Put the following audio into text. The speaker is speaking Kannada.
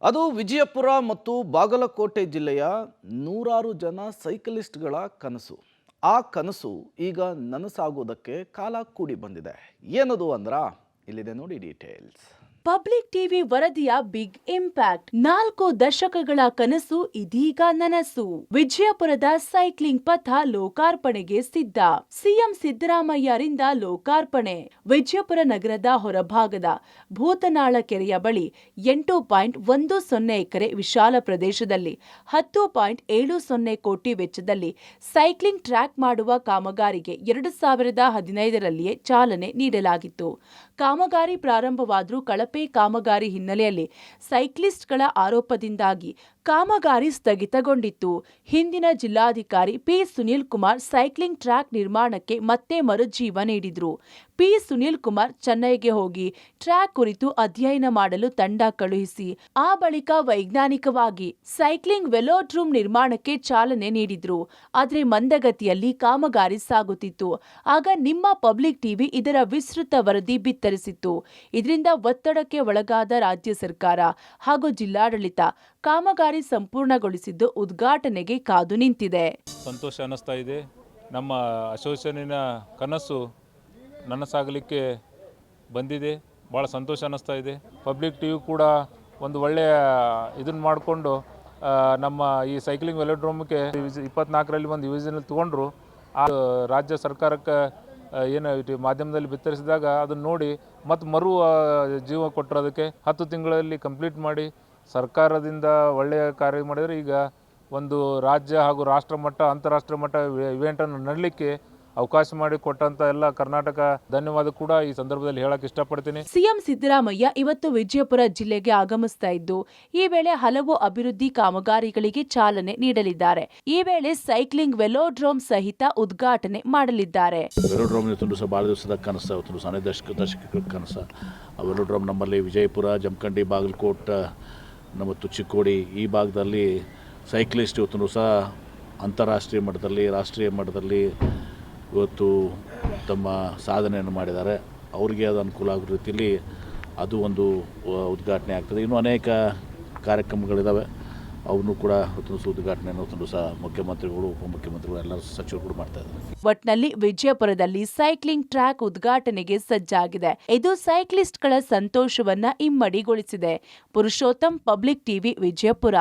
ಅದು ವಿಜಯಪುರ ಮತ್ತು ಬಾಗಲಕೋಟೆ ಜಿಲ್ಲೆಯ ನೂರಾರು ಜನ ಸೈಕಲಿಸ್ಟ್ಗಳ ಕನಸು. ಆ ಕನಸು ಈಗ ನನಸಾಗೋದಕ್ಕೆ ಕಾಲ ಕೂಡಿ ಬಂದಿದೆ. ಏನದು ಅಂದ್ರ ಇಲ್ಲಿದೆ ನೋಡಿ ಡೀಟೇಲ್ಸ್. ಪಬ್ಲಿಕ್ ಟಿವಿ ವರದಿಯ ಬಿಗ್ ಇಂಪ್ಯಾಕ್ಟ್. 4 ದಶಕಗಳ ಕನಸು ಇದೀಗ ನನಸು. ವಿಜಯಪುರದ ಸೈಕ್ಲಿಂಗ್ ಪಥ ಲೋಕಾರ್ಪಣೆಗೆ ಸಿದ್ಧ. ಸಿಎಂ ಸಿದ್ದರಾಮಯ್ಯರಿಂದ ಲೋಕಾರ್ಪಣೆ. ವಿಜಯಪುರ ನಗರದ ಹೊರಭಾಗದ ಭೂತನಾಳ ಕೆರೆಯ ಬಳಿ 8.10 ಎಕರೆ ವಿಶಾಲ ಪ್ರದೇಶದಲ್ಲಿ 10.70 ಕೋಟಿ ವೆಚ್ಚದಲ್ಲಿ ಸೈಕ್ಲಿಂಗ್ ಟ್ರ್ಯಾಕ್ ಮಾಡುವ ಕಾಮಗಾರಿಗೆ 2015ರಲ್ಲಿಯೇ ಚಾಲನೆ ನೀಡಲಾಗಿತ್ತು. ಕಾಮಗಾರಿ ಪ್ರಾರಂಭವಾದರೂ ಕಳಪೆ ಕಾಮಗಾರಿ ಹಿನ್ನೆಲೆಯಲ್ಲಿ ಸೈಕ್ಲಿಸ್ಟ್ಗಳ ಆರೋಪದಿಂದಾಗಿ ಕಾಮಗಾರಿ ಸ್ಥಗಿತಗೊಂಡಿತ್ತು. ಹಿಂದಿನ ಜಿಲ್ಲಾಧಿಕಾರಿ P. Sunil Kumar cycling track ನಿರ್ಮಾಣಕ್ಕೆ ಮತ್ತೆ ಮರುಜೀವ ನೀಡಿದ್ರು. ಪಿ. ಸುನೀಲ್ ಕುಮಾರ್ ಚೆನ್ನೈಗೆ ಹೋಗಿ ಟ್ರ್ಯಾಕ್ ಕುರಿತು ಅಧ್ಯಯನ ಮಾಡಲು ತಂಡ ಕಳುಹಿಸಿ ಆ ಬಳಿಕ ವೈಜ್ಞಾನಿಕವಾಗಿ ಸೈಕ್ಲಿಂಗ್ ವೆಲೋಡ್ರೋಮ್ ನಿರ್ಮಾಣಕ್ಕೆ ಚಾಲನೆ ನೀಡಿದ್ರು. ಆದರೆ ಮಂದಗತಿಯಲ್ಲಿ ಕಾಮಗಾರಿ ಸಾಗುತ್ತಿತ್ತು. ಆಗ ನಿಮ್ಮ ಪಬ್ಲಿಕ್ ಟಿವಿ ಇದರ ವಿಸ್ತೃತ ವರದಿ ಬಿತ್ತರಿಸಿತ್ತು. ಇದರಿಂದ ಒತ್ತಡಕ್ಕೆ ಒಳಗಾದ ರಾಜ್ಯ ಸರ್ಕಾರ ಹಾಗೂ ಜಿಲ್ಲಾಡಳಿತ ಕಾಮಗಾರಿ ಸಂಪೂರ್ಣಗೊಳಿಸಿದ್ದು ಉದ್ಘಾಟನೆಗೆ ಕಾದು ನಿಂತಿದೆ. ಸಂತೋಷ ಅನ್ನಿಸ್ತಾ ಇದೆ. ನಮ್ಮ ಅಸೋಸಿಯೇಷನಿನ ಕನಸು ನನಸಾಗಲಿಕ್ಕೆ ಬಂದಿದೆ. ಭಾಳ ಸಂತೋಷ ಅನ್ನಿಸ್ತಾ ಇದೆ. ಪಬ್ಲಿಕ್ ಟಿವಿ ಕೂಡ ಒಂದು ಒಳ್ಳೆಯ ಇದನ್ನು ಮಾಡಿಕೊಂಡು ನಮ್ಮ ಈ ಸೈಕ್ಲಿಂಗ್ ವೆಲೋಡ್ರೋಮ್ಗೆ 24ರಲ್ಲಿ ಒಂದು ಡಿವಿಷನ್ ತೊಗೊಂಡ್ರು. ಆ ರಾಜ್ಯ ಸರ್ಕಾರಕ್ಕೆ ಏನು ಮಾಧ್ಯಮದಲ್ಲಿ ಬಿತ್ತರಿಸಿದಾಗ ಅದನ್ನು ನೋಡಿ ಮತ್ತು ಜೀವ ಕೊಟ್ಟರು. ಅದಕ್ಕೆ 10 ತಿಂಗಳಲ್ಲಿ ಕಂಪ್ಲೀಟ್ ಮಾಡಿ ಸರ್ಕಾರದಿಂದ ಒಳ್ಳೆಯ ಕಾರ್ಯ ಮಾಡಿದರೆ ಈಗ ಒಂದು ರಾಜ್ಯ ಹಾಗೂ ರಾಷ್ಟ್ರ ಮಟ್ಟ ಅಂತಾರಾಷ್ಟ್ರೀಯ ಮಟ್ಟ ಇವೆಂಟನ್ನು ನಡಲಿಕ್ಕೆ ಅವಕಾಶ ಮಾಡಿ ಕೊಟ್ಟಂತ ಎಲ್ಲ ಕರ್ನಾಟಕ ಧನ್ಯವಾದ ಕೂಡ ಈ ಸಂದರ್ಭದಲ್ಲಿ ಹೇಳಕ್ ಇಷ್ಟಪಡ್ತೀನಿ. ಸಿಎಂ ಸಿದ್ದರಾಮಯ್ಯ ಇವತ್ತು ವಿಜಯಪುರ ಜಿಲ್ಲೆಗೆ ಆಗಮಿಸ್ತಾ ಇದ್ದು ಈ ವೇಳೆ ಹಲವು ಅಭಿವೃದ್ಧಿ ಕಾಮಗಾರಿಗಳಿಗೆ ಚಾಲನೆ ನೀಡಲಿದ್ದಾರೆ. ಈ ವೇಳೆ ಸೈಕ್ಲಿಂಗ್ ವೆಲೋಡ್ರೋಮ್ ಸಹಿತ ಉದ್ಘಾಟನೆ ಮಾಡಲಿದ್ದಾರೆ. ವೆಲೋಡ್ರೋಮ್ ಭಾಳ ದಿವಸದ ಕನಸು, ದಶಕಗಳ ಕನಸು. ಆ ವೆಲೋಡ್ರೋಮ್ ನಮ್ಮಲ್ಲಿ ವಿಜಯಪುರ, ಜಮಖಂಡಿ, ಬಾಗಲಕೋಟೆ ಮತ್ತು ಚಿಕ್ಕೋಡಿ ಈ ಭಾಗದಲ್ಲಿ ಸೈಕ್ಲಿಸ್ಟ್ ಇವತ್ತು ಸಹ ಅಂತಾರಾಷ್ಟ್ರೀಯ ಮಟ್ಟದಲ್ಲಿ, ರಾಷ್ಟ್ರೀಯ ಮಟ್ಟದಲ್ಲಿ ಇವತ್ತು ತಮ್ಮ ಸಾಧನೆಯನ್ನು ಮಾಡಿದ್ದಾರೆ. ಅವರಿಗೆ ಅದು ಅನುಕೂಲ ಆಗೋ ರೀತಿಯಲ್ಲಿ ಅದು ಒಂದು ಉದ್ಘಾಟನೆ ಆಗ್ತದೆ. ಇನ್ನೂ ಅನೇಕ ಕಾರ್ಯಕ್ರಮಗಳಿದ್ದಾವೆ, ಅವನು ಕೂಡ ಉದ್ಘಾಟನೆಯನ್ನು ಸಹ ಮುಖ್ಯಮಂತ್ರಿಗಳು, ಉಪಮುಖ್ಯಮಂತ್ರಿಗಳು ಎಲ್ಲ ಸಚಿವರು ಕೂಡ ಮಾಡ್ತಾ ಇದ್ದಾರೆ. ಒಟ್ನಲ್ಲಿ ವಿಜಯಪುರದಲ್ಲಿ ಸೈಕ್ಲಿಂಗ್ ಟ್ರ್ಯಾಕ್ ಉದ್ಘಾಟನೆಗೆ ಸಜ್ಜಾಗಿದೆ. ಇದು ಸೈಕ್ಲಿಸ್ಟ್ಗಳ ಸಂತೋಷವನ್ನ ಇಮ್ಮಡಿಗೊಳಿಸಿದೆ. Purushottam, public TV, Vijayapura.